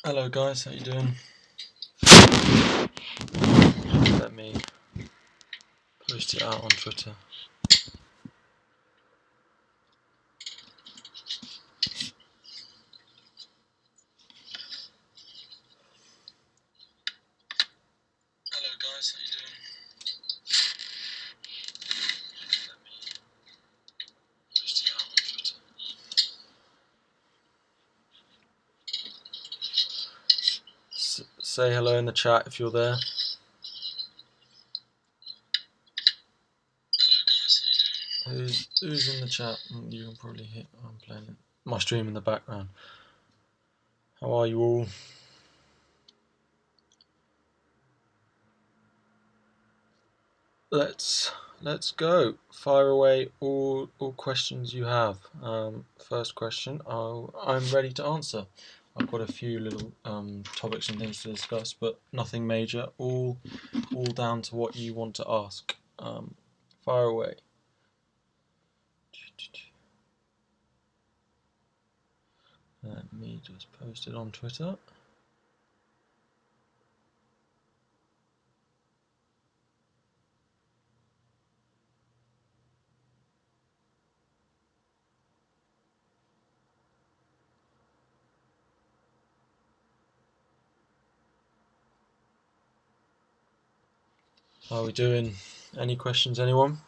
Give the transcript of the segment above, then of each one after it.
Hello guys, how you doing? Let me post it out on Twitter. Hello guys, how you doing? Let me post it out on Twitter. Say hello in the chat if you're there. Who's in the chat? You can probably hear I'm playing my stream in the background. How are you all? Let's go. Fire away all questions you have. First question, I'm ready to answer. I've got a few little topics and things to discuss, but nothing major. All down to what you want to ask. Fire away. Let me just post it on Twitter. How are we doing? Any questions, anyone?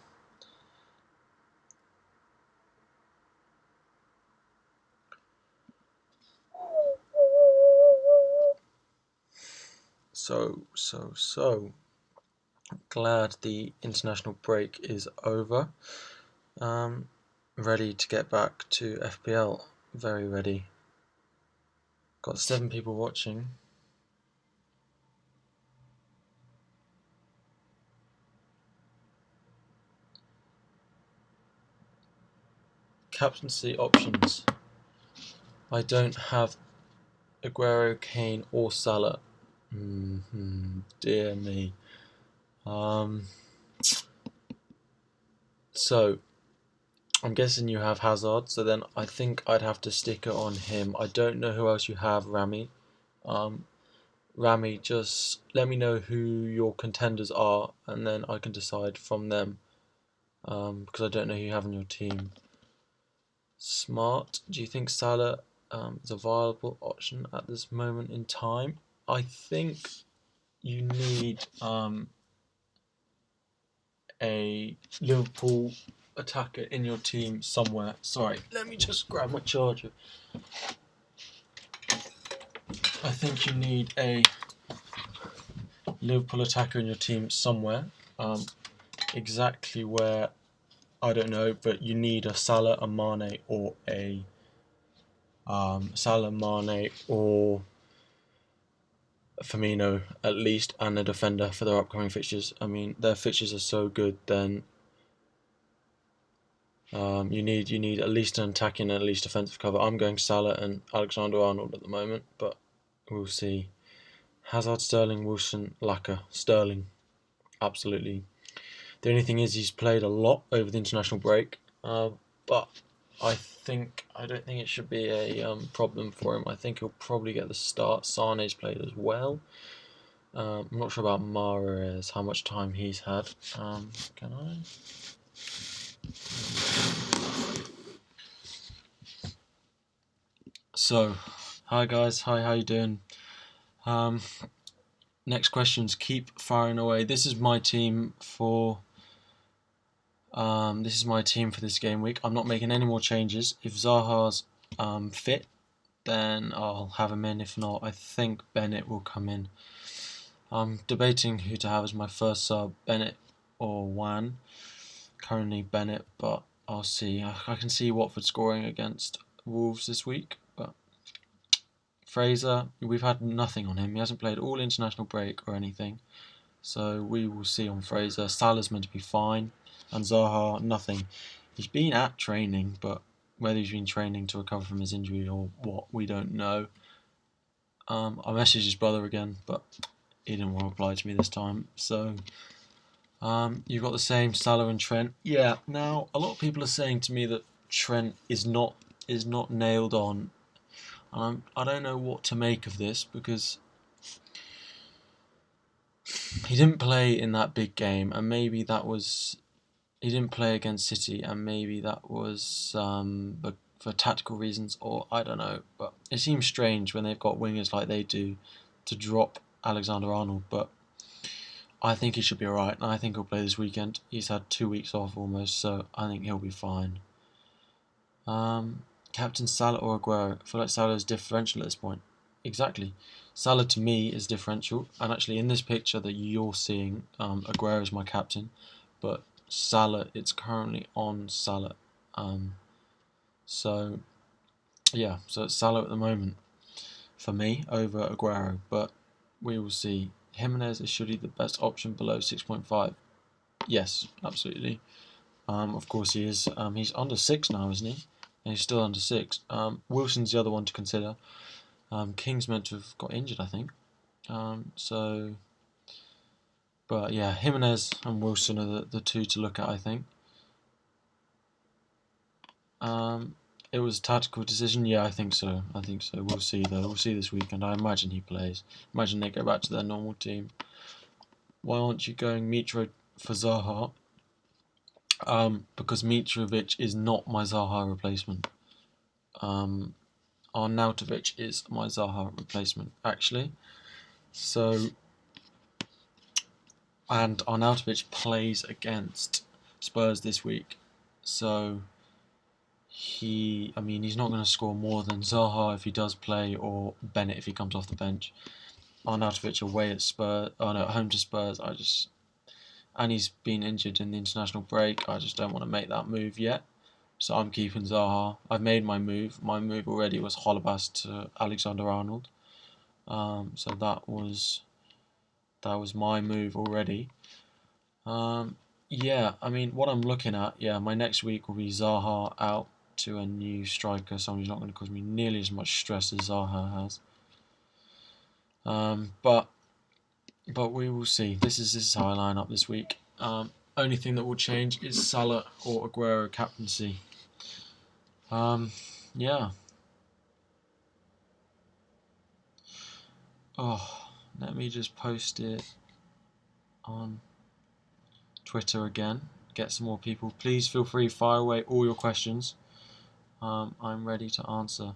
So glad the international break is over. Ready to get back to FPL. Very ready. Got 7 people watching. Captaincy options. I don't have Aguero, Kane, or Salah. Dear me. So I'm guessing you have Hazard. So then I think I'd have to stick it on him. I don't know who else you have, Rami. Rami, just let me know who your contenders are, and then I can decide from them. Because I don't know who you have in your team. Smart, do you think Salah is a viable option at this moment in time? I think you need a Liverpool attacker in your team somewhere. Sorry, let me just grab my charger. I think you need a Liverpool attacker in your team somewhere. Exactly where, I don't know, but you need a Salah, a Mane, or a Salah, Mane, or Firmino at least, and a defender for their upcoming fixtures. I mean, their fixtures are so good. Then you need at least an attacking and at least defensive cover. I'm going Salah and Alexander-Arnold at the moment, but we'll see. Hazard, Sterling, Wilson, Laka, Sterling, absolutely. The only thing is he's played a lot over the international break, but I don't think it should be a problem for him. I think he'll probably get the start. Sane's played as well. I'm not sure about Mahrez, how much time he's had. Can I? So, hi guys, how you doing? Next questions, keep firing away. This is my team for this game week. I'm not making any more changes. If Zaha's fit, then I'll have him in. If not, I think Bennett will come in. I'm debating who to have as my first sub, Bennett or Wan. Currently Bennett, but I'll see. I can see Watford scoring against Wolves this week, but Fraser, we've had nothing on him. He hasn't played all international break or anything, so we will see on Fraser. Salah's meant to be fine, and Zaha, nothing. He's been at training, but whether he's been training to recover from his injury or what, we don't know. I messaged his brother again, but he didn't want to reply to me this time. So you've got the same Salah and Trent. Yeah. Now a lot of people are saying to me that Trent is not nailed on, and I don't know what to make of this because he didn't play in that big game, and maybe that was he didn't play against City, and maybe that was for tactical reasons, or I don't know. But it seems strange when they've got wingers like they do to drop Alexander-Arnold, but I think he should be alright, and I think he'll play this weekend. He's had 2 weeks off almost, so I think he'll be fine. Captain Salah or Aguero? I feel like Salah is differential at this point. Exactly. Salah to me is differential, and actually in this picture that you're seeing, Aguero is my captain, but Salah, it's currently on Salah. So it's Salah at the moment for me over Aguero, but we will see. Jimenez is surely the best option below 6.5. Yes, absolutely. Of course he is. He's under 6 now, isn't he? And he's still under 6. Wilson's the other one to consider. King's meant to have got injured, I think. But yeah, Jimenez and Wilson are the two to look at, I think. It was a tactical decision. Yeah, I think so. We'll see though. We'll see this weekend. I imagine he plays. Imagine they go back to their normal team. Why aren't you going Mitro for Zaha? Because Mitrovic is not my Zaha replacement. Arnautovic is my Zaha replacement, actually. So, and Arnautovic plays against Spurs this week. So, he's not going to score more than Zaha if he does play, or Bennett if he comes off the bench. Arnautovic away at Spurs, at home to Spurs. And he's been injured in the international break. I just don't want to make that move yet. So I'm keeping Zaha. I've made my move. My move already was Holebas to Alexander-Arnold. So that was my move already. Yeah, I mean, what I'm looking at, my next week will be Zaha out to a new striker, someone who's not going to cause me nearly as much stress as Zaha has. But we will see. This is how I line up this week. Only thing that will change is Salah or Aguero captaincy. Yeah. Oh, let me just post it on Twitter again. Get some more people. Please feel free, fire away all your questions. I'm ready to answer.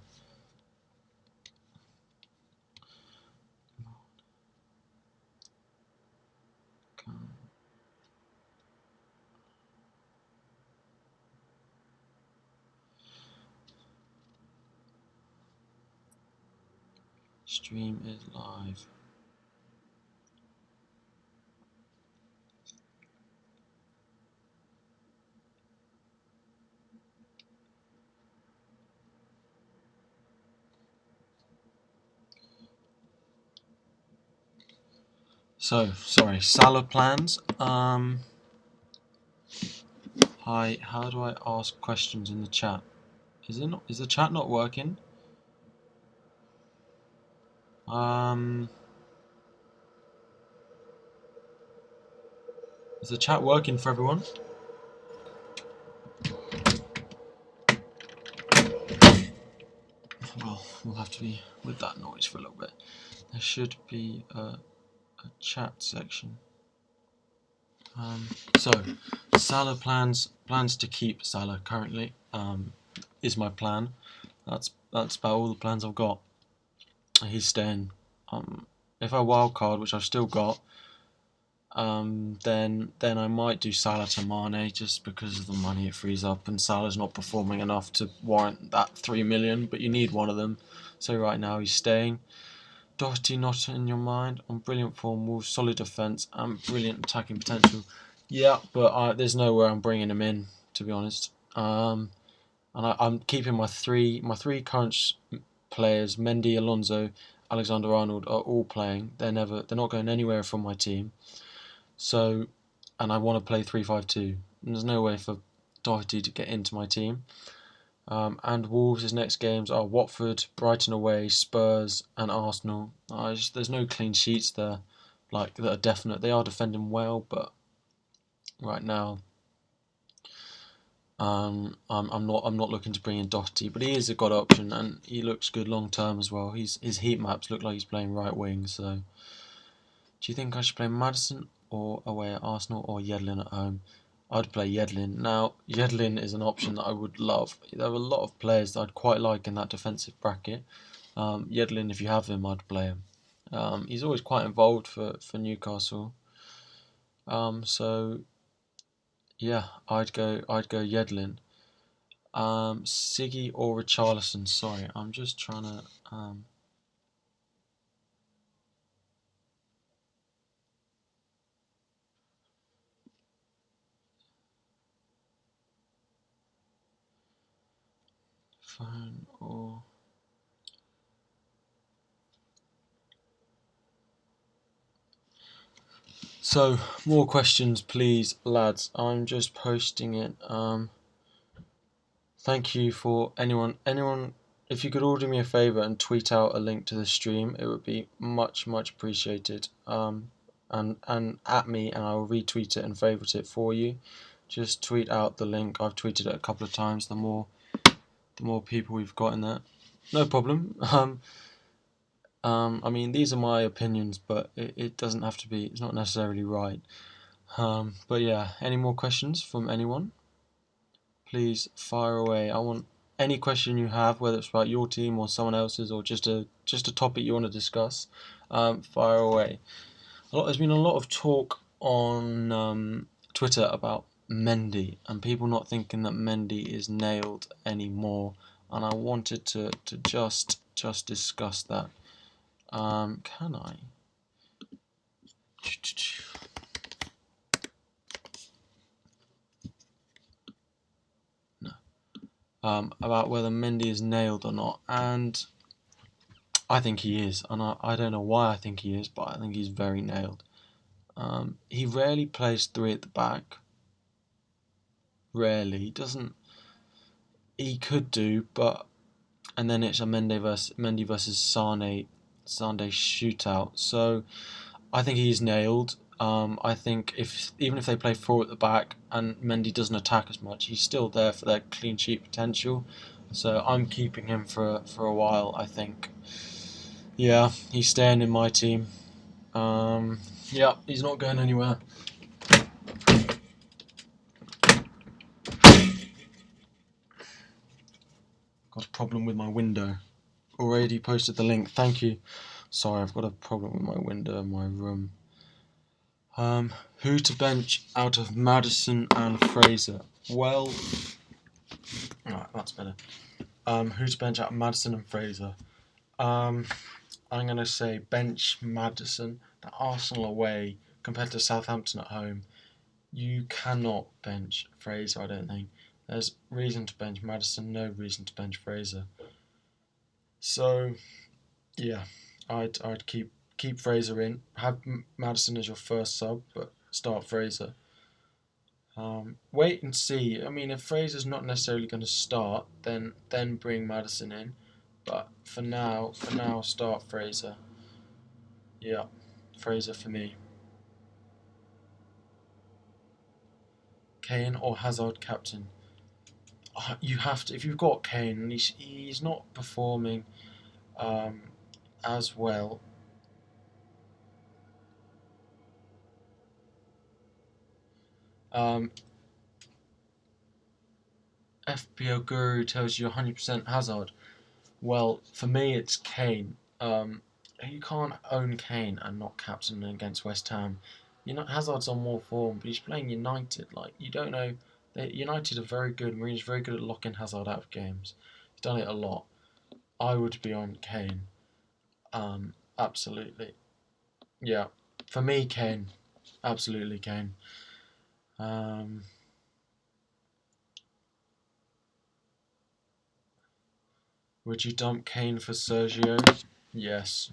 Stream is live. So, sorry, Salah plans. Hi, how do I ask questions in the chat? Is the chat not working? Is the chat working for everyone? Well, we'll have to be with that noise for a little bit. There should be a chat section. So, Salah plans to keep Salah currently. Is my plan. That's about all the plans I've got. He's staying. If I wildcard, which I've still got, then I might do Salah to Mane just because of the money it frees up, and Salah's not performing enough to warrant that 3 million. But you need one of them. So right now he's staying. Doherty not in your mind? On brilliant form, Wolves solid defence and brilliant attacking potential. Yeah, but there's nowhere I'm bringing him in, to be honest. And I'm keeping my three current players. Mendy, Alonso, Alexander-Arnold are all playing. They're not going anywhere from my team. So, and I want to play 3-5-2. There's no way for Doherty to get into my team. And Wolves' next games are Watford, Brighton away, Spurs, and Arsenal. There's no clean sheets there, that are definite. They are defending well, but right now, I'm not looking to bring in Doherty, but he is a good option, and he looks good long term as well. His heat maps look like he's playing right wing. So, do you think I should play Maddison or away at Arsenal or Yedlin at home? I'd play Yedlin. Now, Yedlin is an option that I would love. There are a lot of players that I'd quite like in that defensive bracket. Yedlin, if you have him, I'd play him. He's always quite involved for Newcastle. So yeah, I'd go Yedlin. Siggy or Richarlison. Sorry, I'm just trying to. Phone or. So, more questions, please, lads. I'm just posting it. Thank you for anyone. If you could all do me a favour and tweet out a link to the stream, it would be much appreciated. And at me, and I will retweet it and favourite it for you. Just tweet out the link. I've tweeted it a couple of times. The more people we've got in there, no problem. I mean, these are my opinions, but it doesn't have to be. It's not necessarily right. But yeah, any more questions from anyone? Please fire away. I want any question you have, whether it's about your team or someone else's, or just a topic you want to discuss. Fire away. There's been a lot of talk on Twitter about Mendy and people not thinking that Mendy is nailed anymore, and I wanted to just discuss that. Can I? About whether Mendy is nailed or not, and I think he is, and I don't know why I think he is, but I think he's very nailed. He rarely plays three at the back. Rarely. He doesn't. He could do, but and then it's a Mendy versus Sane shootout. So I think he's nailed. I think even if they play four at the back and Mendy doesn't attack as much, he's still there for their clean sheet potential. So I'm keeping him for a while. I think. Yeah, he's staying in my team. Yeah, he's not going anywhere. Got a problem with my window. Already posted the link. Thank you. Sorry, I've got a problem with my window in my room. Who to bench out of Maddison and Fraser? Well, alright, that's better. Who to bench out of Maddison and Fraser? I'm gonna say bench Maddison. The Arsenal away compared to Southampton at home, you cannot bench Fraser. I don't think there's reason to bench Maddison. No reason to bench Fraser. So yeah, I'd keep Fraser in. Have Maddison as your first sub, but start Fraser. Wait and see. I mean, if Fraser's not necessarily going to start, then bring Maddison in. But for now, start Fraser. Yeah, Fraser for me. Kane or Hazard captain? You have to. If you've got Kane and he's not performing as well. FPL Guru tells you 100% Hazard. Well, for me, it's Kane. You can't own Kane and not captain against West Ham. Hazard's on more form, but he's playing United. Like, you don't know. United are very good. Mourinho's very good at locking Hazard out of games. He's done it a lot. I would be on Kane. Absolutely. Yeah. For me, Kane. Absolutely Kane. Would you dump Kane for Sergio? Yes.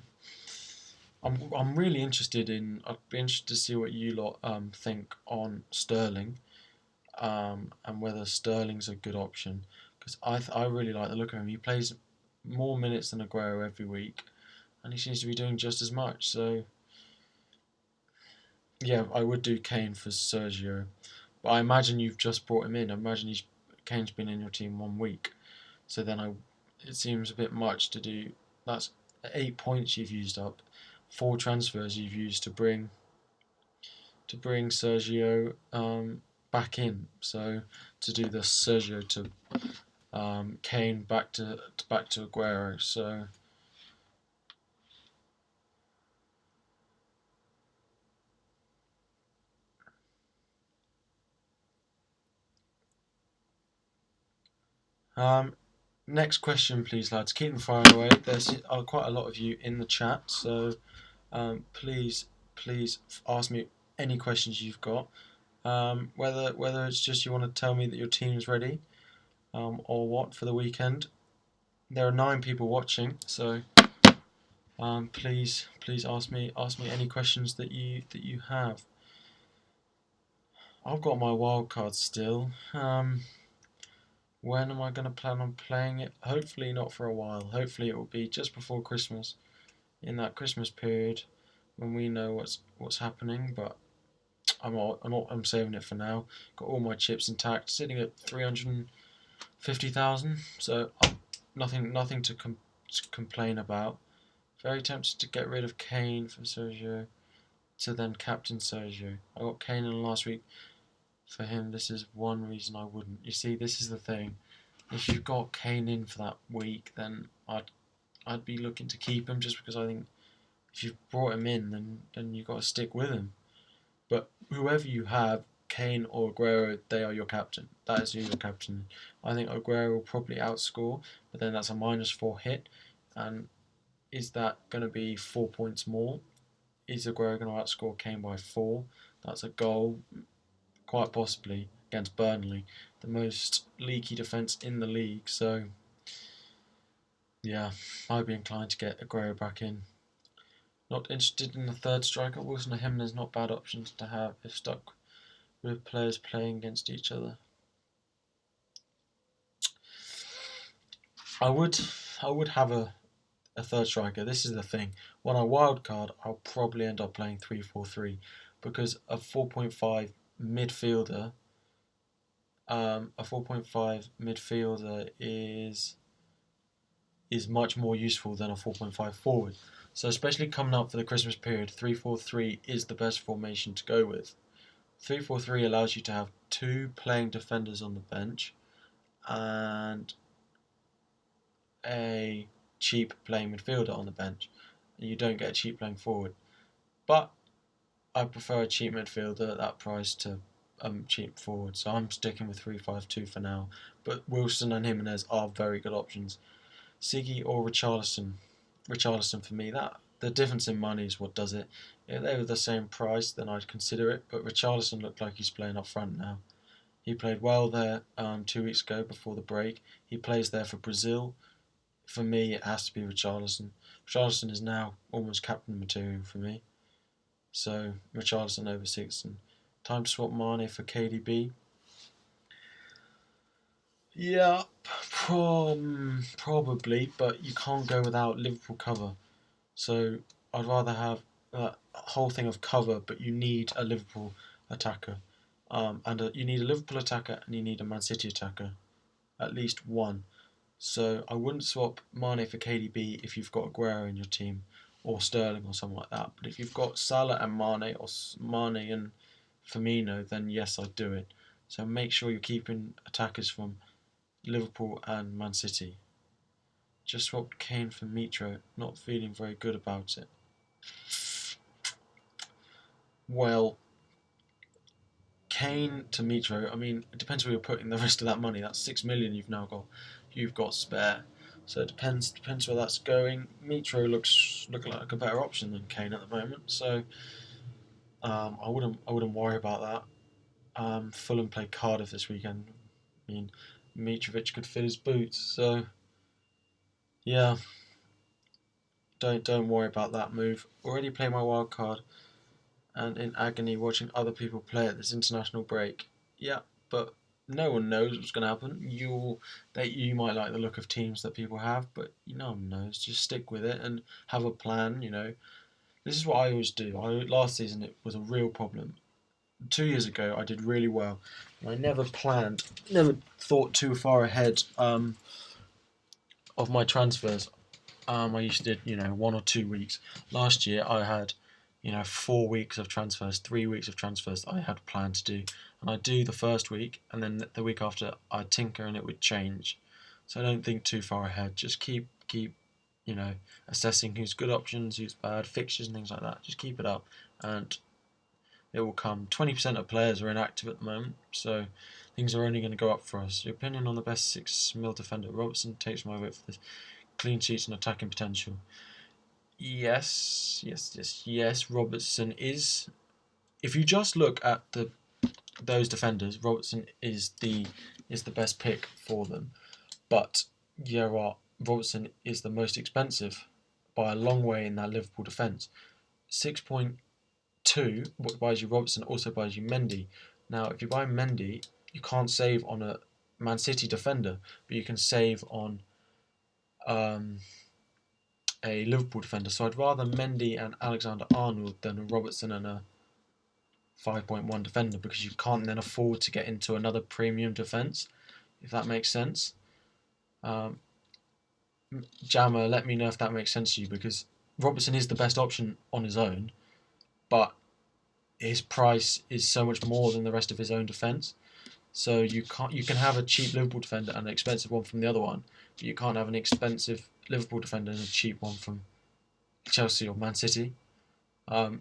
I'm really interested in. I'd be interested to see what you lot think on Sterling, and whether Sterling's a good option, because I really like the look of him. He plays more minutes than Aguero every week, and he seems to be doing just as much. So yeah, I would do Kane for Sergio, but I imagine you've just brought him in. I imagine Kane's been in your team 1 week, so then it seems a bit much to do. That's 8 points you've used up, 4 transfers you've used to bring Sergio back in. So to do the Sergio to Kane back to Aguero. So next question, please, lads. Keep them firing away. There's quite a lot of you in the chat, so please ask me any questions you've got. Whether it's just you want to tell me that your team's ready, or what for the weekend. There are 9 people watching, so please ask me any questions that you have. I've got my wild card still. When am I going to plan on playing it? Hopefully not for a while. Hopefully it will be just before Christmas, in that Christmas period when we know what's happening. But I'm saving it for now. Got all my chips intact, sitting at 350,000. So nothing to complain about. Very tempted to get rid of Kane for Sergio, to then captain Sergio. I got Kane in last week for him. This is one reason I wouldn't. You see, this is the thing. If you've got Kane in for that week, then I'd be looking to keep him, just because I think if you've brought him in, then you've got to stick with him. But whoever you have, Kane or Aguero, they are your captain. That is who your captain. I think Aguero will probably outscore, but then that's a -4 hit, and is that going to be 4 points more? is Aguero going to outscore Kane by 4? That's a goal, quite possibly, against Burnley, the most leaky defence in the league. So, yeah, I'd be inclined to get Aguero back in. Not interested in the third striker. Wilson and Jimenez not bad options to have if stuck with players playing against each other. I would have a third striker. This is the thing. When I wildcard, I'll probably end up playing 3-4-3 because a 4.5 midfielder, is much more useful than a 4.5 forward. So especially coming up for the Christmas period, 3-4-3 is the best formation to go with. 3-4-3 allows you to have 2 playing defenders on the bench and a cheap playing midfielder on the bench. And you don't get a cheap playing forward. But I prefer a cheap midfielder at that price to cheap forward. So I'm sticking with 3-5-2 for now. But Wilson and Jimenez are very good options. Siggy or Richarlison. Richarlison for me. That the difference in money is what does it. If they were the same price, then I'd consider it. But Richarlison looked like he's playing up front now. He played well there 2 weeks ago before the break. He plays there for Brazil. For me, it has to be Richarlison. Richarlison is now almost captain material for me. So Richarlison over Sigurdsson. Time to swap Mane for KDB. Yeah, probably, but you can't go without Liverpool cover. So I'd rather have a whole thing of cover, but you need a Liverpool attacker. You need a Liverpool attacker and you need a Man City attacker. At least one. So I wouldn't swap Mane for KDB if you've got Aguero in your team or Sterling or something like that. But if you've got Salah and Mane or Mane and Firmino, then yes, I'd do it. So make sure you're keeping attackers from Liverpool and Man City. Just swapped Kane for Mitro, not feeling very good about it. Well, Kane to Mitro, I mean, it depends where you're putting the rest of that money. That's 6 million you've got spare. So it depends where that's going. Mitro looks like a better option than Kane at the moment. So I wouldn't worry about that. Fulham play Cardiff this weekend. I mean, Mitrovic could fill his boots. So yeah, don't worry about that move. Already played my wild card, and in agony watching other people play at this international break. Yeah, but no one knows what's going to happen. You might like the look of teams that people have, but no one knows. Just stick with it and have a plan. This is what I always do. Last season it was a real problem. 2 years ago I did really well. I never thought too far ahead of my transfers. I used to do 1 or 2 weeks. Last year I had 4 weeks of transfers, 3 weeks of transfers that I had planned to do, and I'd do the first week, and then the week after I'd tinker and it would change. So I don't think too far ahead. Just keep assessing who's good options, who's bad, fixtures and things like that. Just keep it up, and it will come. 20% of players are inactive at the moment, so things are only going to go up for us. Your opinion on the best 6 mil defender? Robertson takes my vote for this. Clean sheets and attacking potential. Yes. Robertson is. If you just look at those defenders, Robertson is the best pick for them. But Robertson is the most expensive by a long way in that Liverpool defence. 6.2 what buys you Robertson also buys you Mendy. Now, if you buy Mendy, you can't save on a Man City defender, but you can save on a Liverpool defender. So I'd rather Mendy and Alexander-Arnold than a Robertson and a 5.1 defender, because you can't then afford to get into another premium defence, if that makes sense. Jammer, let me know if that makes sense to you, because Robertson is the best option on his own, but his price is so much more than the rest of his own defence. So you can have a cheap Liverpool defender and an expensive one from the other one, but you can't have an expensive Liverpool defender and a cheap one from Chelsea or Man City.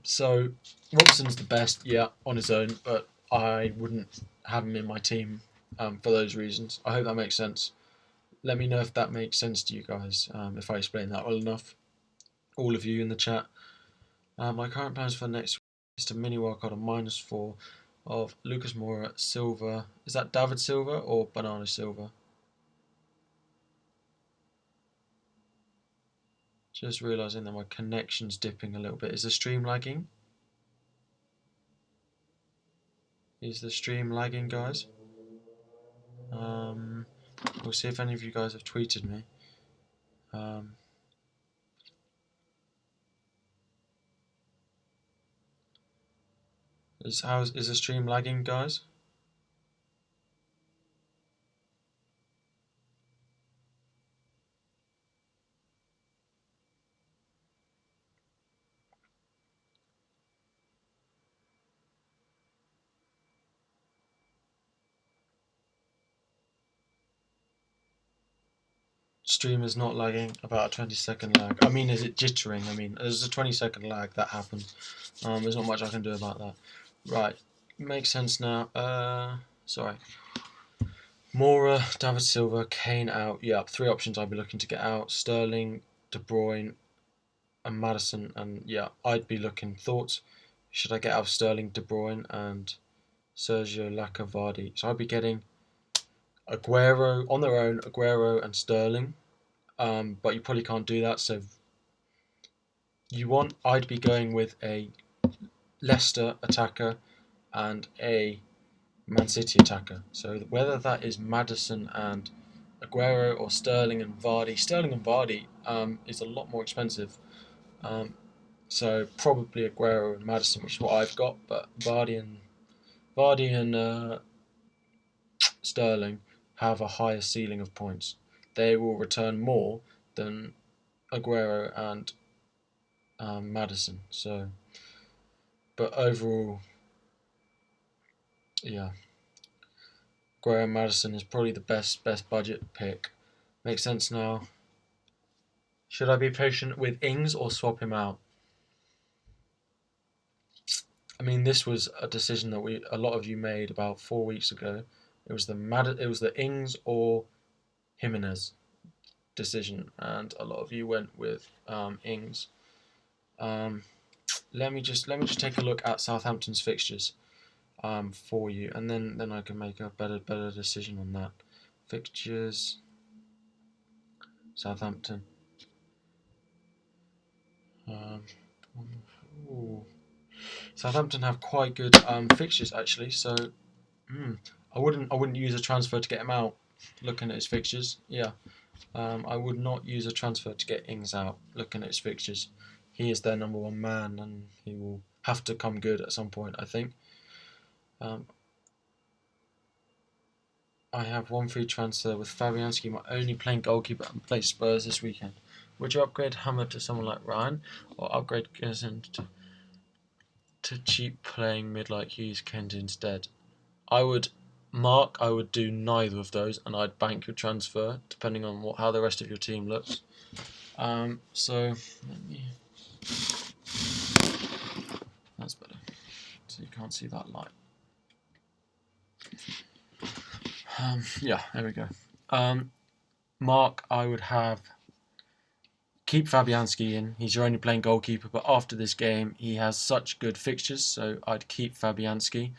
So Robertson's the best, on his own, but I wouldn't have him in my team for those reasons. I hope that makes sense. Let me know if that makes sense to you guys, if I explain that well enough. All of you in the chat. My current plans for next week is to mini wildcard on -4 of Lucas Moura, Silva. Is that David Silva or Banana Silva? Just realising that my connection's dipping a little bit. Is the stream lagging? Is the stream lagging, guys? We'll see if any of you guys have tweeted me. Is the stream lagging, guys? Stream is not lagging, about a 20-second lag. I mean, is it jittering? I mean, there's a 20-second lag, that happens. There's not much I can do about that. Right, makes sense now. Sorry. Moura, David Silva, Kane out. Yeah, 3 options I'd be looking to get out. Sterling, De Bruyne, and Maddison. And yeah, I'd be looking. Thoughts? Should I get out of Sterling, De Bruyne, and Sergio Vardy? So I'd be getting Aguero on their own, Aguero and Sterling. But you probably can't do that. So I'd be going with a Leicester attacker and a Man City attacker. So whether that is Maddison and Aguero or Sterling and Vardy. Sterling and Vardy is a lot more expensive. So probably Aguero and Maddison, which is what I've got. But Vardy and Sterling have a higher ceiling of points. They will return more than Aguero and Maddison. So, but overall, yeah, Aguero and Maddison is probably the best budget pick. Makes sense now. Should I be patient with Ings or swap him out? I mean, this was a decision that a lot of you made about 4 weeks ago. It was the Ings or Jimenez decision, and a lot of you went with Ings. Let me just take a look at Southampton's fixtures for you, and then I can make a better decision on that. Fixtures, Southampton. Southampton have quite good fixtures actually, so I wouldn't use a transfer to get him out. Looking at his fixtures, yeah, I would not use a transfer to get Ings out. Looking at his fixtures, he is their number 1 man, and he will have to come good at some point, I think. I have 1 free transfer with Fabianski, my only playing goalkeeper, and play Spurs this weekend. Would you upgrade Hammer to someone like Ryan, or upgrade Gerson to cheap playing mid like Hughes Kent instead? I would do neither of those, and I'd bank your transfer depending on how the rest of your team looks. So that's better. So you can't see that light. Yeah, there we go. Mark, I would keep Fabianski in. He's your only playing goalkeeper, but after this game, he has such good fixtures, so I'd keep Fabianski.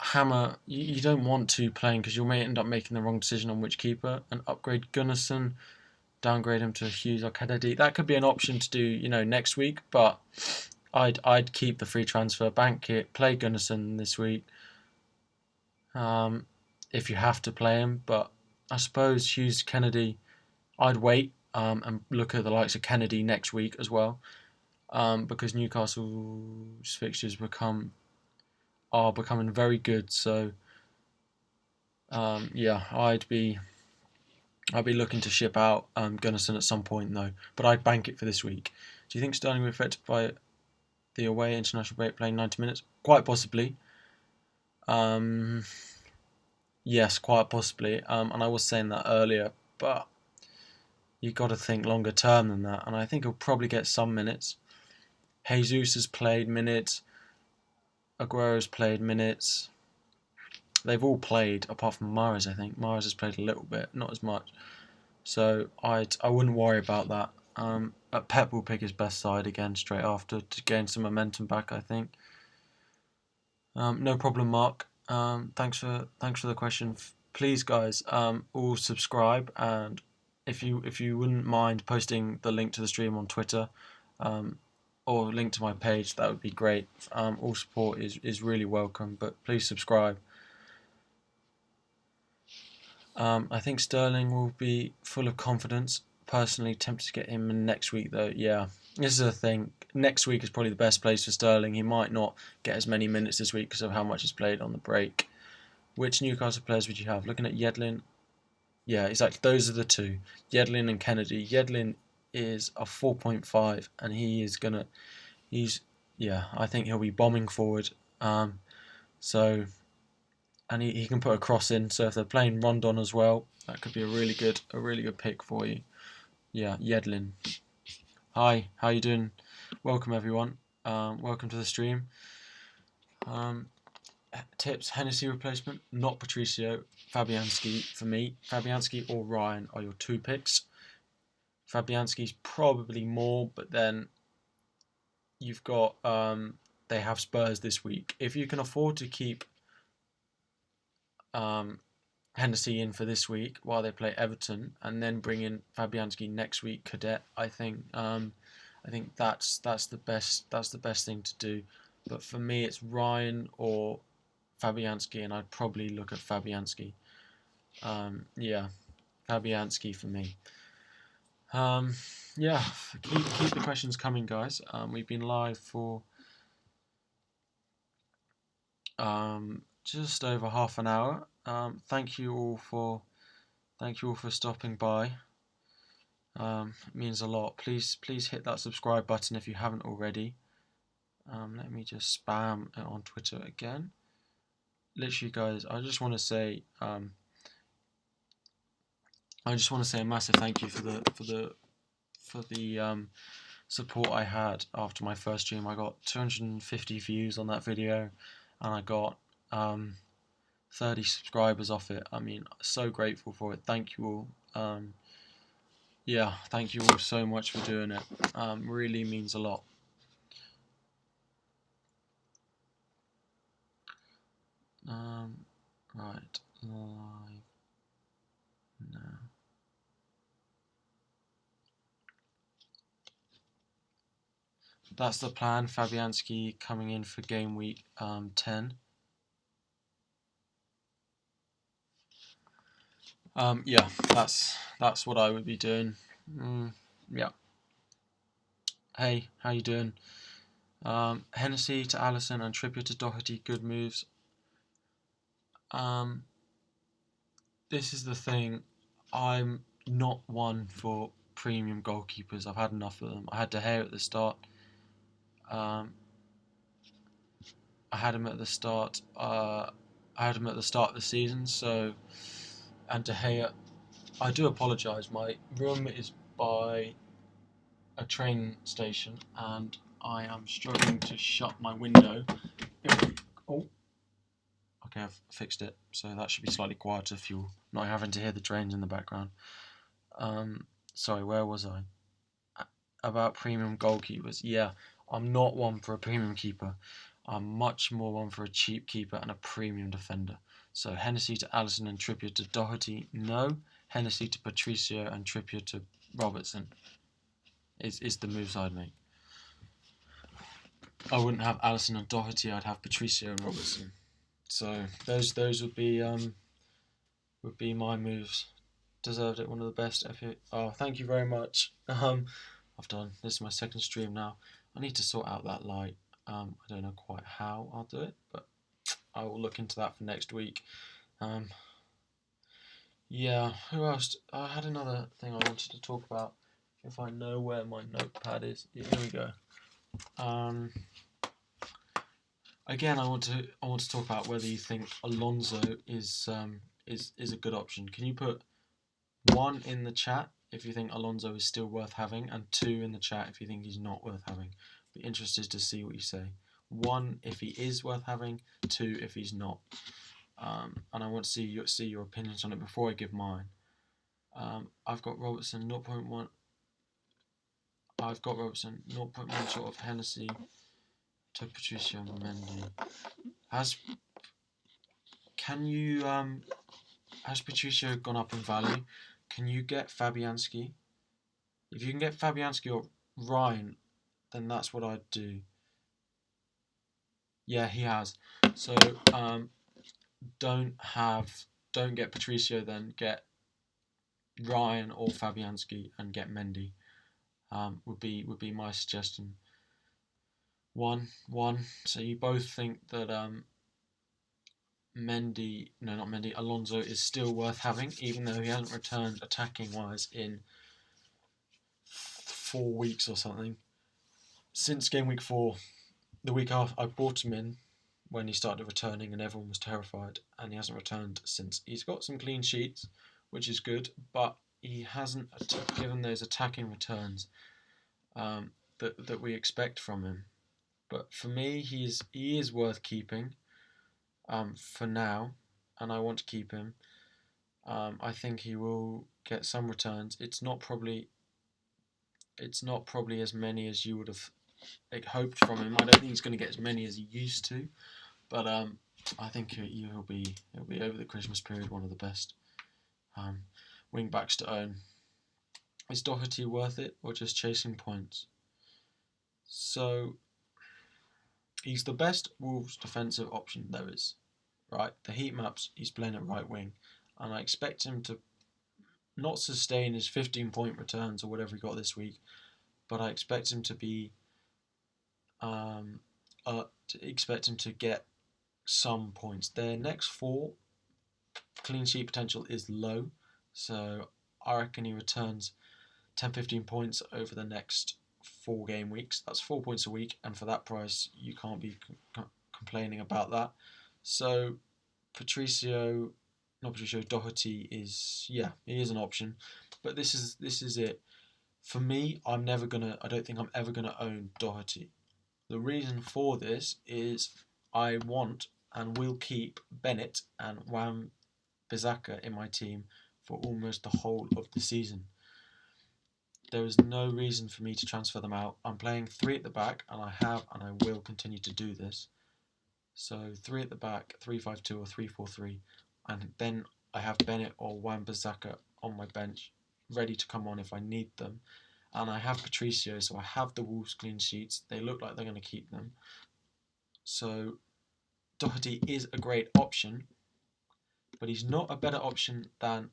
Hammer, you don't want to playing because you may end up making the wrong decision on which keeper, and upgrade Gunnarsson, downgrade him to Hughes or Kennedy. That could be an option to do, next week, but I'd keep the free transfer, bank it, play Gunnarsson this week. If you have to play him, but I suppose Hughes, Kennedy, I'd wait and look at the likes of Kennedy next week as well, because Newcastle's fixtures are becoming very good. So yeah, I'd be looking to ship out Gunnarsson at some point though, but I'd bank it for this week. Do you think Sterling will be affected by the away international break playing 90 minutes? Quite possibly. Yes, quite possibly. And I was saying that earlier, but you've got to think longer term than that. And I think he'll probably get some minutes. Jesus has played minutes. Aguero's played minutes. They've all played, apart from Mahrez, I think. Mahrez has played a little bit, not as much. So I wouldn't worry about that. Pep will pick his best side again straight after to gain some momentum back, I think. No problem, Mark. Thanks for the question. Please, guys, all subscribe, and if you wouldn't mind posting the link to the stream on Twitter, or link to my page, that would be great. All support is really welcome, but please subscribe. I think Sterling will be full of confidence. Personally, tempted to get him in next week, though. Yeah, this is the thing. Next week is probably the best place for Sterling. He might not get as many minutes this week because of how much he's played on the break. Which Newcastle players would you have? Looking at Yedlin, yeah, exactly. Those are the two, Yedlin and Kennedy. Yedlin is a 4.5, and I think he'll be bombing forward. So, and he can put a cross in. So if they're playing Rondon as well, that could be a really good pick for you. Yeah, Yedlin. Hi, how you doing? Welcome everyone. Welcome to the stream. Tips: Hennessy replacement, not Patricio. Fabianski for me. Fabianski or Ryan are your two picks. Fabianski's probably more, but then you've got they have Spurs this week. If you can afford to keep Hennessy in for this week while they play Everton, and then bring in Fabianski next week, Cadet, I think that's the best thing to do. But for me, it's Ryan or Fabianski, and I'd probably look at Fabianski. Yeah, Fabianski for me. Yeah, keep the questions coming, guys. We've been live for just over half an hour. Thank you all for stopping by. It means a lot. Please hit that subscribe button if you haven't already. Let me just spam it on Twitter again. Literally, guys, I just want to say a massive thank you for the support I had after my first stream. I got 250 views on that video, and I got 30 subscribers off it. I mean, so grateful for it. Thank you all. Yeah, thank you all so much for doing it. Really means a lot. Right, live now. That's the plan. Fabianski coming in for game week 10. Yeah, that's what I would be doing. Yeah. Hey, how you doing? Hennessy to Allison and Trippier to Doherty, good moves. This is the thing. I'm not one for premium goalkeepers. I've had enough of them. I had De Gea at the start. I had him at the start. I had him at the start of the season. So, and De Gea. I do apologise. My room is by a train station, and I am struggling to shut my window. Oh, okay, I've fixed it, so that should be slightly quieter if you're not having to hear the trains in the background. Sorry, where was I? About premium goalkeepers. Yeah, I'm not one for a premium keeper. I'm much more one for a cheap keeper and a premium defender. So Hennessy to Allison and Trippier to Doherty, no. Hennessy to Patricio and Trippier to Robertson is the moves I'd make. I wouldn't have Allison and Doherty. I'd have Patricio and Robertson. So those would be my moves. Deserved it. One of the best. Oh, thank you very much. I've done. This is my second stream now. I need to sort out that light. I don't know quite how I'll do it, but I will look into that for next week. Yeah. Who else? I had another thing I wanted to talk about. If I know where my notepad is, here we go. Again, I want to talk about whether you think Alonso is a good option. Can you put 1 in the chat if you think Alonso is still worth having, and 2 in the chat if you think he's not worth having? Be interested to see what you say. 1 if he is worth having, 2 if he's not. And I want to see your opinions on it before I give mine. I've got Robertson 0.1. I've got Robertson, 0.1 short of Hennessy to Patricio Mendy. Has Patricio gone up in value? Can you get Fabianski? If you can get Fabianski or Ryan, then that's what I'd do. Yeah, he has. So don't get Patricio, then get Ryan or Fabianski and get Mendy. Would be my suggestion. One. So you both think that Alonso is still worth having, even though he hasn't returned attacking wise in 4 weeks or something. Since game week 4, the week after, I brought him in when he started returning and everyone was terrified, and he hasn't returned since. He's got some clean sheets, which is good, but he hasn't given those attacking returns that we expect from him. But for me, he is worth keeping for now, and I want to keep him. I think he will get some returns. It's not probably as many as you would have hoped from him. I don't think he's going to get as many as he used to, but I think he'll be over the Christmas period one of the best wing backs to own. Is Doherty worth it or just chasing points? So he's the best Wolves defensive option there is, right? The heat maps, he's playing at right wing, and I expect him to not sustain his 15-point returns or whatever he got this week, but I expect him to be get some points. Their next 4 clean sheet potential is low, so I reckon he returns 10-15 points over the next 4 game weeks. That's 4 points a week, and for that price you can't be complaining about that. So Doherty is an option, but this is it. For me, I don't think I'm ever gonna own Doherty. The reason for this is I want and will keep Bennett and Wan-Bissaka in my team for almost the whole of the season. There is no reason for me to transfer them out. I'm playing 3 at the back, and I have and I will continue to do this. So 3 at the back, 3-5-2 or 3-4-3, and then I have Bennett or Wan-Bissaka on my bench, ready to come on if I need them. And I have Patricio, so I have the Wolves clean sheets. They look like they're going to keep them. So Doherty is a great option, but he's not a better option than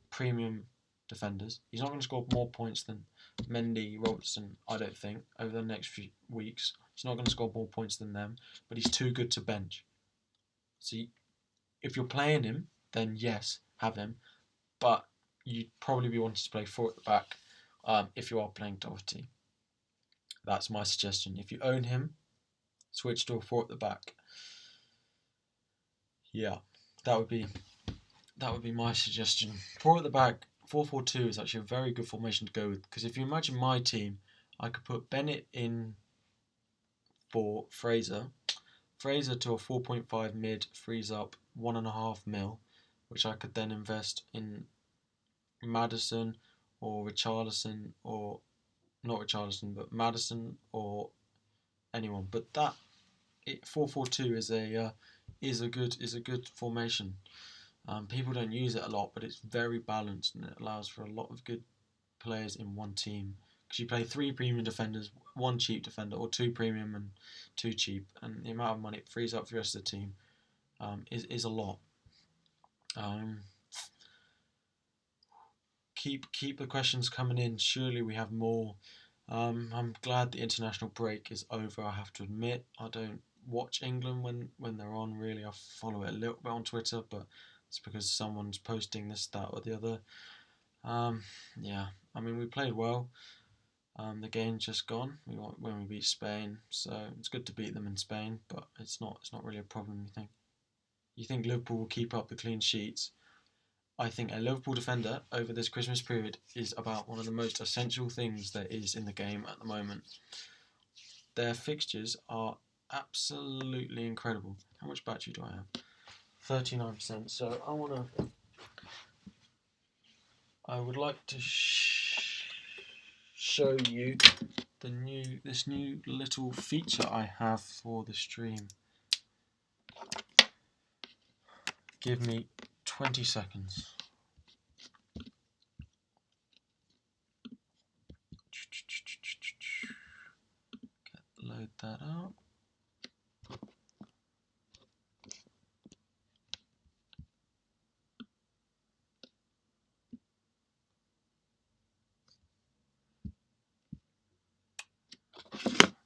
premium defenders. He's not going to score more points than Mendy, Robertson, I don't think, over the next few weeks. He's not going to score more points than them, but he's too good to bench. So if you're playing him, then yes, have him, but you'd probably be wanting to play 4 at the back if you are playing Doherty. That's my suggestion. If you own him, switch to a 4 at the back. Yeah, that would be my suggestion. 4 at the back, 4-4-2 is actually a very good formation to go with, because if you imagine my team, I could put Bennett in for Fraser to a 4.5 mid frees up 1.5 mil, which I could then invest in Maddison or Richarlison, or not Richarlison, but Maddison or anyone. But that 4-4-2 is a good formation. People don't use it a lot, but it's very balanced and it allows for a lot of good players in one team. Because you play 3 premium defenders, 1 cheap defender, or 2 premium and 2 cheap, and the amount of money it frees up for the rest of the team is a lot. Keep the questions coming in. Surely we have more. I'm glad the international break is over. I have to admit, I don't watch England when they're on. Really, I follow it a little bit on Twitter, but it's because someone's posting this, that, or the other. Yeah, I mean, we played well. The game's just gone. When we beat Spain, so it's good to beat them in Spain, but it's not really a problem. You think Liverpool will keep up the clean sheets? I think a Liverpool defender over this Christmas period is about one of the most essential things there is in the game at the moment. Their fixtures are absolutely incredible. How much battery do I have? 39%. So I would like to show you this new little feature I have for the stream. Give me 20 seconds. Load that up.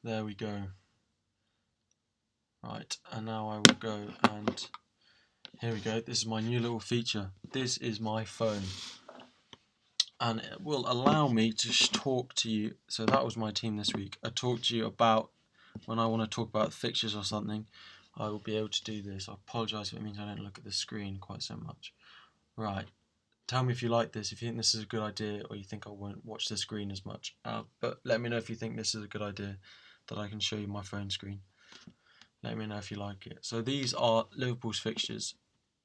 There we go. Right, and now I will go and here we go. This is my new little feature. This is my phone. And it will allow me to talk to you. So that was my team this week. I talk to you about when I want to talk about fixtures or something. I will be able to do this. I apologise if it means I don't look at the screen quite so much. Right. Tell me if you like this, if you think this is a good idea, or you think I won't watch the screen as much. But let me know if you think this is a good idea, that I can show you my phone screen. Let me know if you like it. So these are Liverpool's fixtures.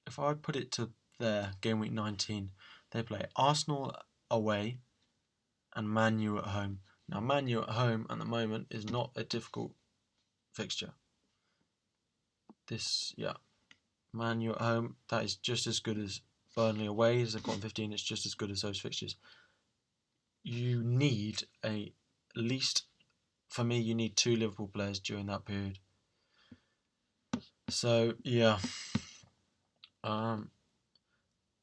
If I put it to there, game week 19, they play Arsenal away and Man U at home. Now Man U at home at the moment is not a difficult fixture. Man U at home, that is just as good as Burnley away, as they've got 15, it's just as good as those fixtures. You need at least, for me, you need 2 Liverpool players during that period. So yeah,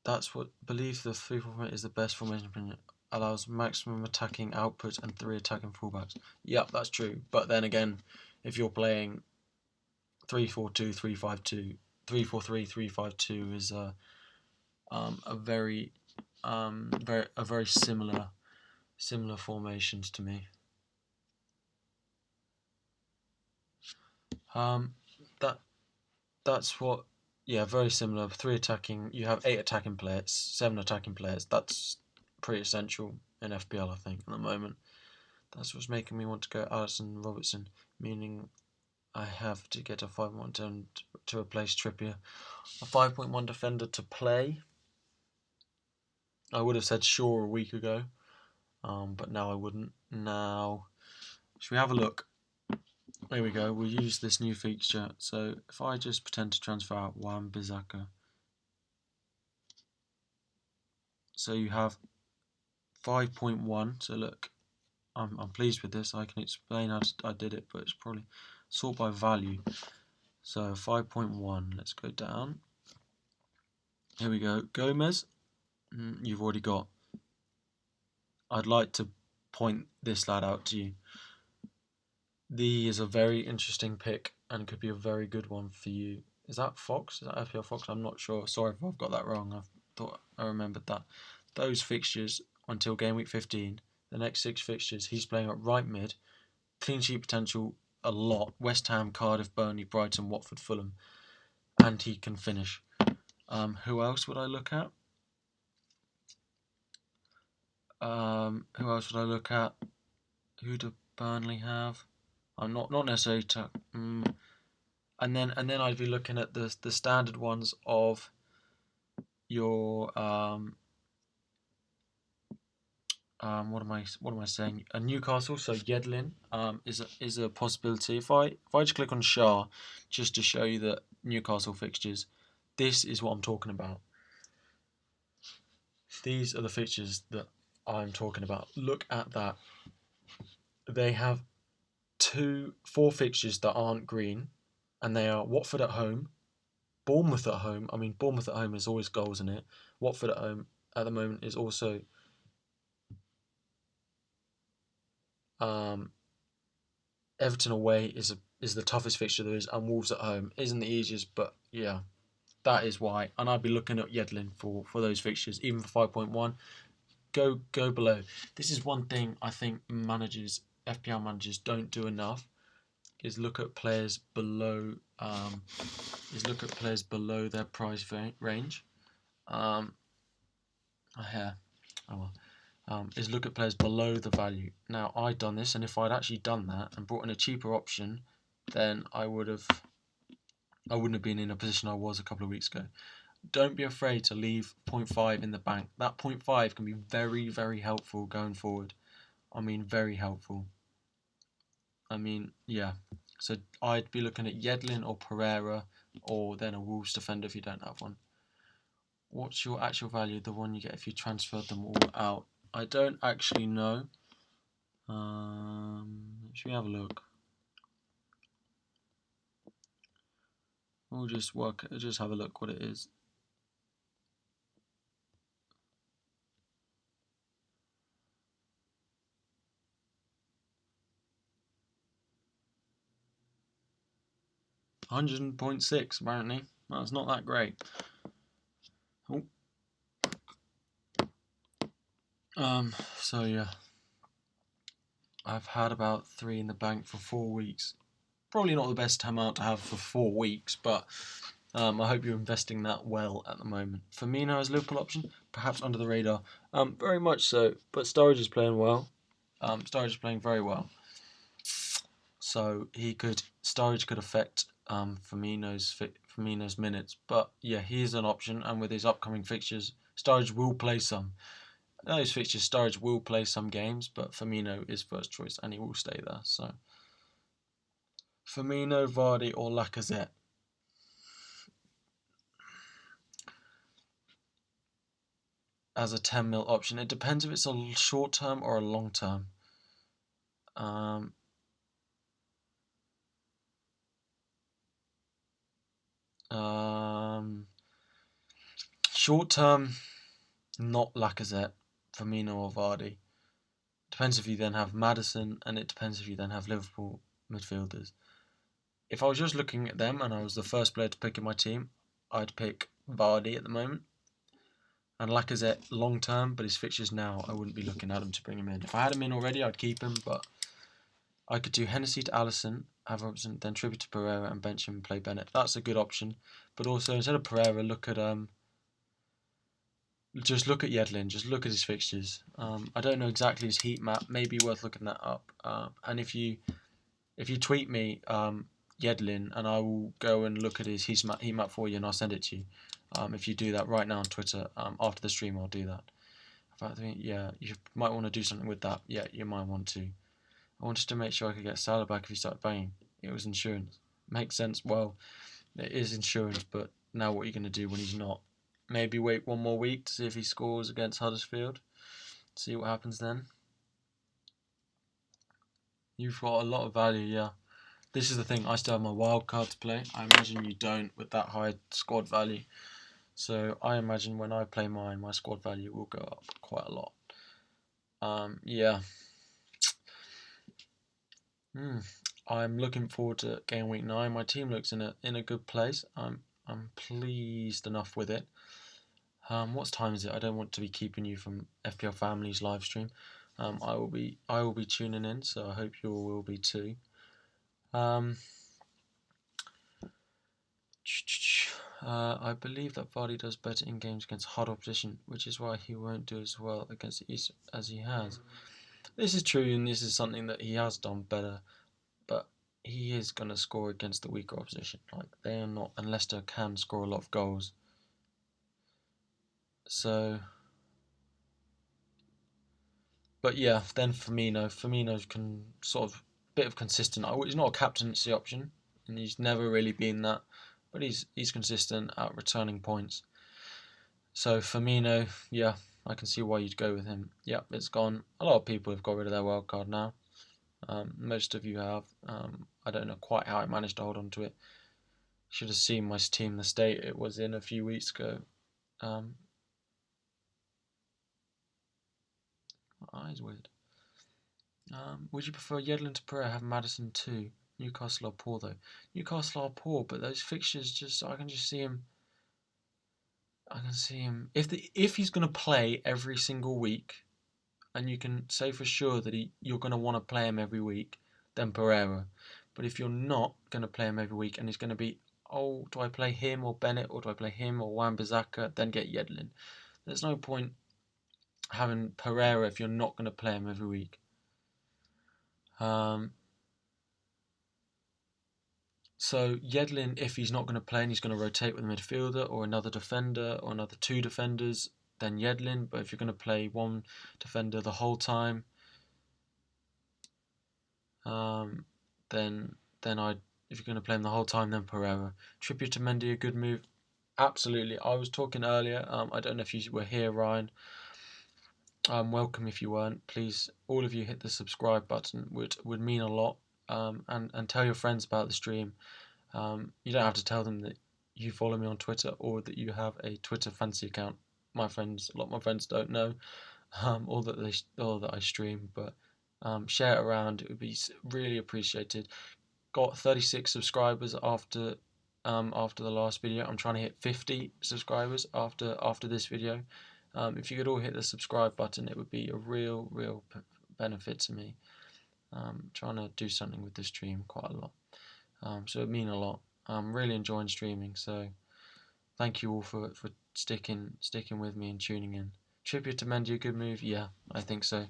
that's what I believe the 3-4 is the best formation. Allows maximum attacking output and 3 attacking fullbacks. Yep, that's true. But then again, if you're playing 3-4-2, 3-5-2, 3-4-3, 3-5-2 is a very similar formations to me. That's what, yeah, very similar. 3 attacking, you have 8 attacking players, 7 attacking players. That's pretty essential in FPL, I think, at the moment. That's what's making me want to go Alisson Robertson, meaning I have to get a 5.1 to replace Trippier. A 5.1 defender to play. I would have said Shaw a week ago, but now I wouldn't. Now, should we have a look? There we go. We'll use this new feature. So if I just pretend to transfer out Wan-Bissaka. So you have 5.1. So look, I'm pleased with this. I can explain how I did it, but it's probably sort by value. So 5.1. Let's go down. Here we go. Gomez. You've already got. I'd like to point this lad out to you. He is a very interesting pick and could be a very good one for you. Is that Fox? Is that FPL Fox? I'm not sure. Sorry if I've got that wrong. I thought I remembered that. Those fixtures until game week 15, the next 6 fixtures, he's playing at right mid. Clean sheet potential a lot. West Ham, Cardiff, Burnley, Brighton, Watford, Fulham. And he can finish. Who else would I look at? Who else would I look at? Who do Burnley have? I'm not necessarily and then I'd be looking at the standard ones of your what am I saying? Newcastle. So Yedlin is a possibility. If I just click on Shah, just to show you the Newcastle fixtures, this is what I'm talking about. These are the fixtures that I'm talking about. Look at that. They have 4 fixtures that aren't green, and they are Watford at home, Bournemouth at home. I mean, Bournemouth at home is always goals in it. Watford at home at the moment is also Everton away is the toughest fixture there is, and Wolves at home isn't the easiest, but yeah, that is why. And I'd be looking at Yedlin for those fixtures, even for 5.1. Go below. This is one thing I think FPL managers don't do enough, is look at players below their price range. Is look at players below the value. Now, I'd done this, and if I'd actually done that and brought in a cheaper option, then I wouldn't have been in a position I was a couple of weeks ago. Don't be afraid to leave 0.5 in the bank. That 0.5 can be very, very helpful going forward. I mean, very helpful. I mean, yeah. So I'd be looking at Yedlin or Pereira, or then a Wolves defender if you don't have one. What's your actual value, the one you get if you transferred them all out? I don't actually know. Should we have a look? We'll just have a look what it is. $100.6 apparently. That's not that great. Oh. So yeah, I've had about 3 in the bank for 4 weeks. Probably not the best amount to have for 4 weeks, but I hope you're investing that well at the moment. Firmino as Liverpool option, perhaps under the radar. Very much so, but Sturridge is playing well. Sturridge is playing very well. So Sturridge could affect Firmino's minutes. But yeah, he is an option, and with his upcoming fixtures, Sturridge will play some. Those fixtures, Sturridge will play some games, but Firmino is first choice, and he will stay there. So Firmino, Vardy, or Lacazette. As a 10 mil option. It depends if it's a short term or a long term. Short term, not Lacazette, Firmino or Vardy. Depends if you then have Maddison, and it depends if you then have Liverpool midfielders. If I was just looking at them and I was the first player to pick in my team, I'd pick Vardy at the moment. And Lacazette long term, but his fixtures now, I wouldn't be looking at him to bring him in. If I had him in already, I'd keep him, but I could do Hennessy to Alisson, have Robertson, then Trippier to Pereira, and bench him and play Bennett. That's a good option. But also, instead of Pereira, just look at Yedlin. Just look at his fixtures. I don't know exactly his heat map. Maybe worth looking that up. And if you tweet me Yedlin, and I will go and look at his heat map for you, and I'll send it to you. If you do that right now on Twitter, after the stream, I'll do that. I think, yeah, you might want to do something with that. Yeah, you might want to. I wanted to make sure I could get Salah back if he started banging. It was insurance. Makes sense. Well, it is insurance, but now what are you going to do when he's not? Maybe wait 1 more week to see if he scores against Huddersfield. See what happens then. You've got a lot of value, yeah. This is the thing, I still have my wild card to play. I imagine you don't with that high squad value. So I imagine when I play mine, my squad value will go up quite a lot. Yeah. I'm looking forward to game week 9. My team looks in a good place. I'm pleased enough with it. What time is it? I don't want to be keeping you from FPL Family's live stream. I will be tuning in, so I hope you all will be too. I believe that Vardy does better in games against hard opposition, which is why he won't do as well against East as he has. This is true, and this is something that he has done better, but he is going to score against the weaker opposition. Like, they are not, and Leicester can score a lot of goals. So, but yeah, then Firmino can sort of bit of consistent. He's not a captaincy option, and he's never really been that, but he's consistent at returning points. So Firmino, yeah, I can see why you'd go with him. Yep, it's gone. A lot of people have got rid of their wild card now. Most of you have. I don't know quite how I managed to hold on to it. Should have seen my team the state it was in a few weeks ago. My eyes weird. Would you prefer Yedlin to Pereira? Have Maddison too? Newcastle are poor though. Newcastle are poor, but those fixtures I can just see him. I can see him if he's going to play every single week, and you can say for sure that you're going to want to play him every week, then Pereira. But if you're not going to play him every week, and he's going to be, oh, do I play him or Bennett, or do I play him or Wan-Bissaka, then get Yedlin. There's no point having Pereira if you're not going to play him every week. So Yedlin, if he's not going to play and he's going to rotate with a midfielder or another defender or another 2 defenders, then Yedlin. But if you're going to play one defender the whole time, then if you're going to play him the whole time, then Pereira. Trippier to Mendy, a good move. Absolutely. I was talking earlier. I don't know if you were here, Ryan. Welcome if you weren't. Please, all of you, hit the subscribe button. Would mean a lot. And tell your friends about the stream. You don't have to tell them that you follow me on Twitter or that you have a Twitter fancy account. A lot of my friends don't know, or that I stream. But share it around. It would be really appreciated. Got 36 subscribers after the last video. I'm trying to hit 50 subscribers after this video. If you could all hit the subscribe button, it would be a real benefit to me. Trying to do something with the stream quite a lot. So it would mean a lot. I'm really enjoying streaming, so thank you all for sticking with me and tuning in. Trippier to Mendy, a good move? Yeah, I think so.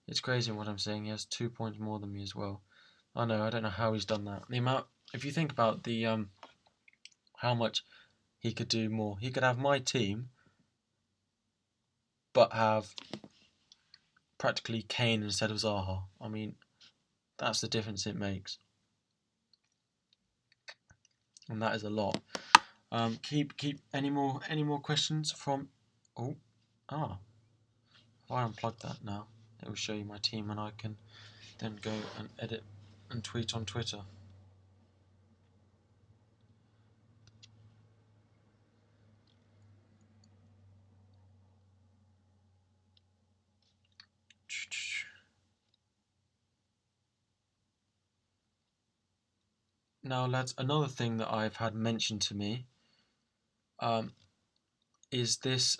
It's crazy what I'm saying. He has 2 points more than me as well. I don't know how he's done that. The amount, if you think about the how much he could do more, he could have my team, but have practically Kane instead of Zaha. I mean, that's the difference it makes, and that is a lot. Keep any more questions from? If I unplug that now, it will show you my team, and I can then go and edit and tweet on Twitter. Now, lads, another thing that I've had mentioned to me is this.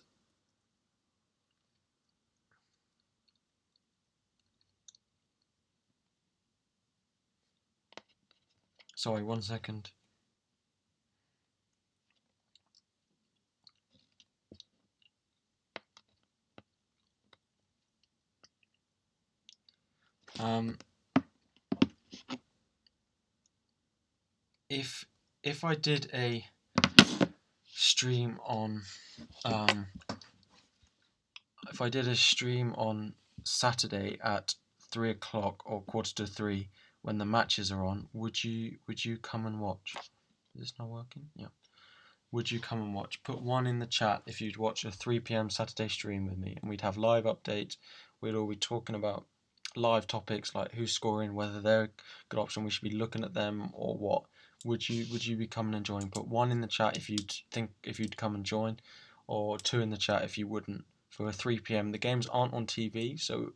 Sorry, 1 second. If I did a stream on Saturday at 3 o'clock or 2:45 when the matches are on, would you come and watch? Is this not working? Yeah. Would you come and watch? Put 1 in the chat if you'd watch a 3 p.m. Saturday stream with me, and we'd have live updates. We'd all be talking about live topics like who's scoring, whether they're a good option, we should be looking at them, or what. Would you be coming and joining? Put 1 in the chat if you'd come and join, or 2 in the chat if you wouldn't. For a 3 p.m. The games aren't on TV, so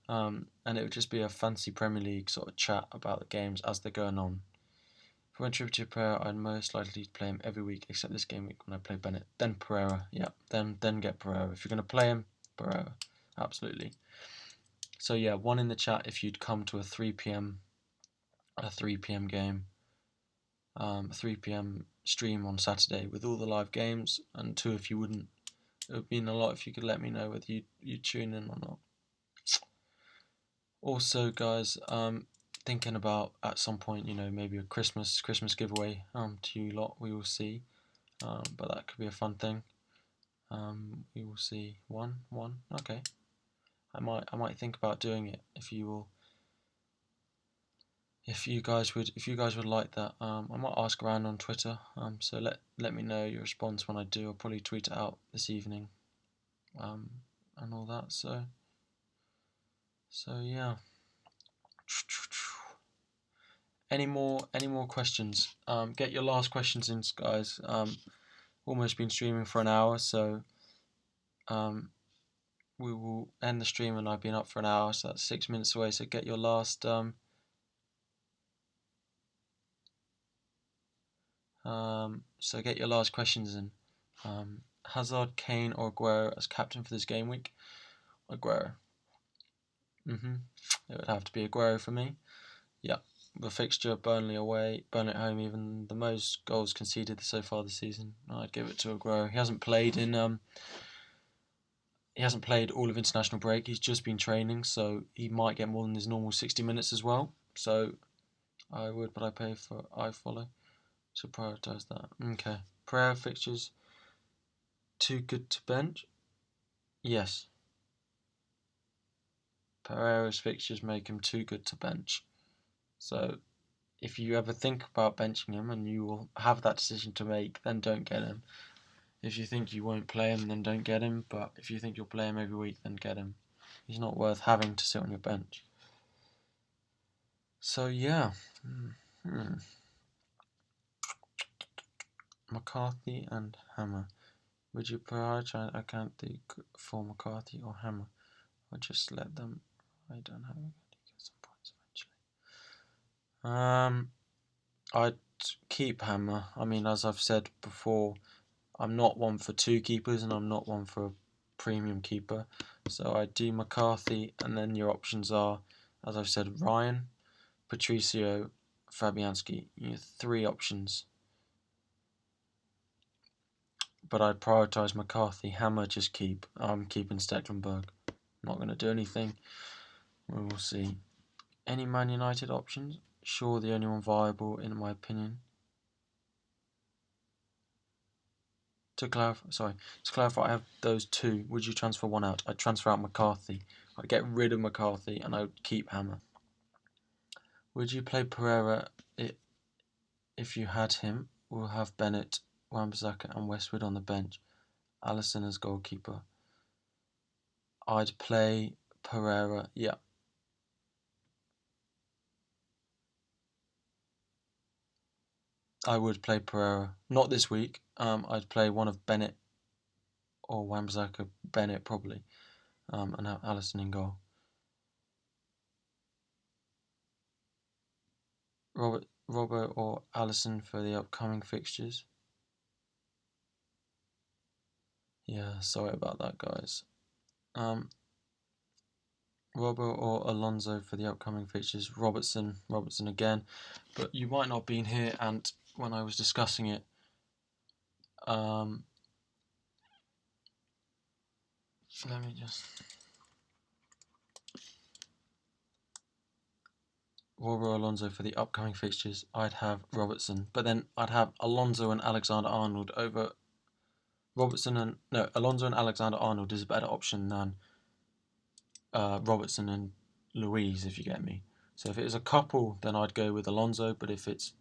and it would just be a fancy Premier League sort of chat about the games as they're going on. If I went Trippier Pereira, I'd most likely play him every week except this game week when I play Bennett. Then Pereira, yeah. Then get Pereira. If you're going to play him, Pereira, absolutely. So yeah, 1 in the chat if you'd come to a 3 p.m. game, a 3 p.m. stream on Saturday with all the live games, and 2 if you wouldn't. It would mean a lot if you could let me know whether you tune in or not. Also, guys, thinking about at some point, maybe a Christmas giveaway to you lot. We will see, but that could be a fun thing. We will see. One. Okay. I might think about doing it if you guys would like that. I might ask around on Twitter. So let me know your response when I do. I'll probably tweet it out this evening. And all that. So yeah. Any more questions? Get your last questions in, guys. Almost been streaming for an hour, so we will end the stream, and I've been up for an hour, so that's 6 minutes away. So get your last questions in. Hazard, Kane, or Aguero as captain for this game week? Aguero. It would have to be Aguero for me. Yeah. The fixture, Burnley away, Burnley at home, even the most goals conceded so far this season. I'd give it to Aguero. He hasn't played all of international break. He's just been training, so he might get more than his normal 60 minutes as well. So I would, but I follow. So prioritise that. Okay. Prayer fixtures. Too good to bench? Yes. Pereira's fixtures make him too good to bench. So if you ever think about benching him and you will have that decision to make, then don't get him. If you think you won't play him, then don't get him. But if you think you'll play him every week, then get him. He's not worth having to sit on your bench. So yeah. McCarthy and Hammer. Would you prioritise Akanthi for McCarthy or Hammer? Or just let them ride on Hammer to get some points eventually? I'd keep Hammer. I mean, as I've said before, I'm not one for two keepers and I'm not one for a premium keeper. So I'd do McCarthy, and then your options are, as I've said, Ryan, Patricio, Fabianski. You have 3 options. But I'd prioritise McCarthy. Hammer, just keep. I'm keeping Stecklenburg. Not going to do anything. We'll see. Any Man United options? Sure, the only one viable in my opinion. To clarify, I have those 2. Would you transfer one out? I'd transfer out McCarthy. I'd get rid of McCarthy and I would keep Hammer. Would you play Pereira if you had him? We'll have Bennett, Wan-Bissaka and Westwood on the bench. Alisson as goalkeeper. I'd play Pereira, yeah. I would play Pereira. Not this week. I'd play one of Bennett or Wan-Bissaka. Bennett probably. And have Alisson in goal. Robert or Alisson for the upcoming fixtures. Yeah, sorry about that, guys. Robert or Alonso for the upcoming fixtures. Robertson again. But you might not have been here, and when I was discussing it, let me just... Robert or Alonso for the upcoming fixtures. I'd have Robertson, but then I'd have Alonso and Alexander-Arnold over Alonso and Alexander-Arnold is a better option than Robertson and Louise, if you get me. So if it was a couple, then I'd go with Alonso. But if it's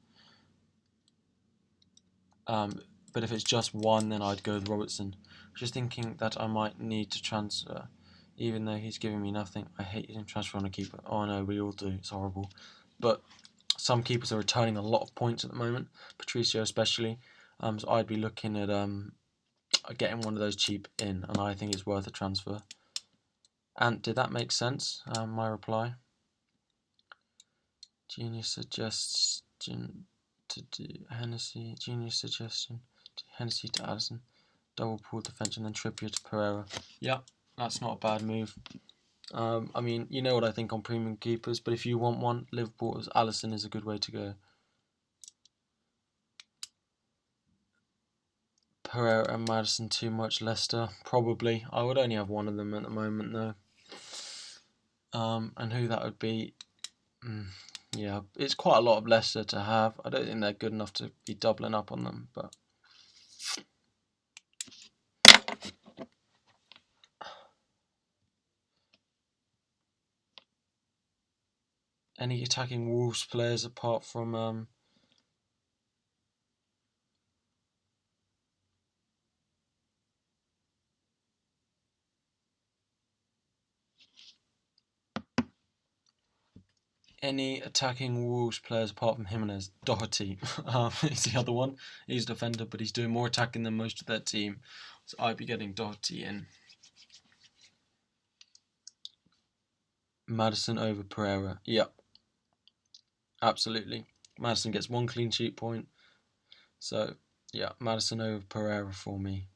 just one, then I'd go with Robertson. Just thinking that I might need to transfer, even though he's giving me nothing. I hate him transfer on a keeper. Oh no, we all do. It's horrible. But some keepers are returning a lot of points at the moment. Patricio especially. So I'd be looking at getting one of those cheap in, and I think it's worth a transfer. And did that make sense? My reply. Genius suggestion to do Hennessy. Genius suggestion to Hennessy to Alisson. Double pool defense and then Trippier to Pereira. Yeah, that's not a bad move. I mean, you know what I think on premium keepers, but if you want one, Liverpool's Alisson is a good way to go. Pereira and Maddison too much. Leicester, probably. I would only have one of them at the moment though. And who that would be? Yeah, it's quite a lot of Leicester to have. I don't think they're good enough to be doubling up on them, but any attacking Wolves players apart from any attacking Wolves players apart from Jimenez? Doherty is the other one. He's a defender, but he's doing more attacking than most of their team. So I'd be getting Doherty in. Maddison over Pereira. Yep. Absolutely. Maddison gets 1 clean sheet point. So, yeah, Maddison over Pereira for me.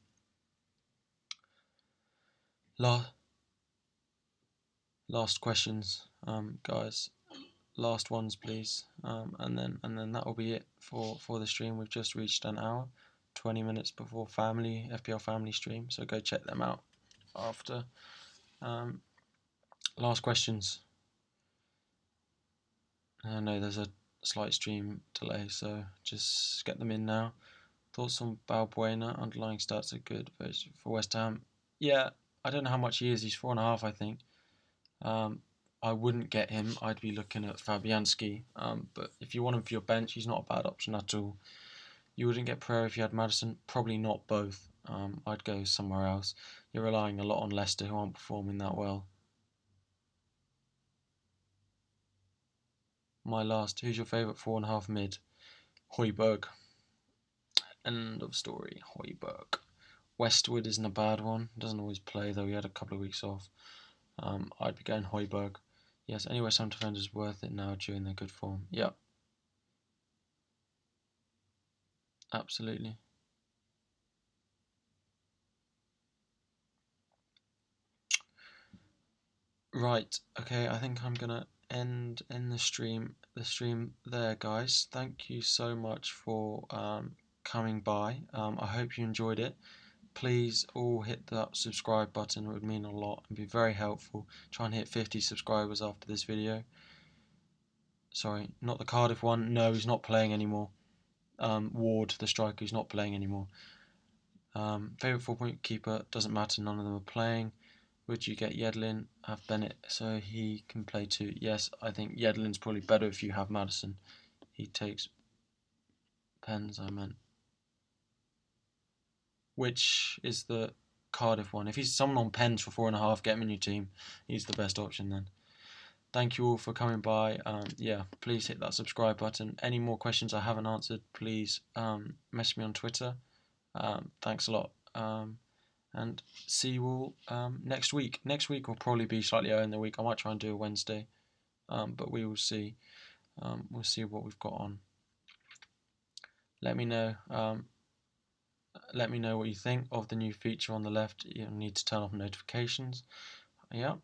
Last questions, guys. Last ones, please. And then that will be it for the stream. We've just reached an hour, 20 minutes before FPL family stream. So go check them out after. Last questions. I know there's a slight stream delay, so just get them in now. Thoughts on Balbuena? Underlying stats are good for West Ham. Yeah, I don't know how much he is. He's 4.5, I think. I wouldn't get him. I'd be looking at Fabianski. But if you want him for your bench, he's not a bad option at all. You wouldn't get Pereira if you had Maddison. Probably not both. I'd go somewhere else. You're relying a lot on Leicester, who aren't performing that well. My last. Who's your favourite 4.5 mid? Højbjerg. End of story. Højbjerg. Westwood isn't a bad one. Doesn't always play though. He had a couple of weeks off. I'd be going Højbjerg. Yes, any West Ham defender is worth it now during their good form. Yep. Absolutely. Right. Okay. I think I'm gonna end the stream there, guys. Thank you so much for coming by. I hope you enjoyed it. Please all hit that subscribe button. It would mean a lot and be very helpful. Try and hit 50 subscribers after this video. Sorry, not the Cardiff one. No, he's not playing anymore. Ward, the striker, he's not playing anymore. Favourite 4-point keeper, doesn't matter, none of them are playing. Would you get Yedlin? Have Bennett so he can play too? Yes, I think Yedlin's probably better if you have Maddison. He takes pens, I meant. Which is the Cardiff one? If he's someone on pens for 4.5, get him in your team. He's the best option then. Thank you all for coming by. Yeah, please hit that subscribe button. Any more questions I haven't answered, please message me on Twitter. Thanks a lot. And see you all next week. Next week will probably be slightly earlier in the week. I might try and do a Wednesday, but we will see. We'll see what we've got on. Let me know. Let me know what you think of the new feature on the left. You need to turn off notifications. Yeah.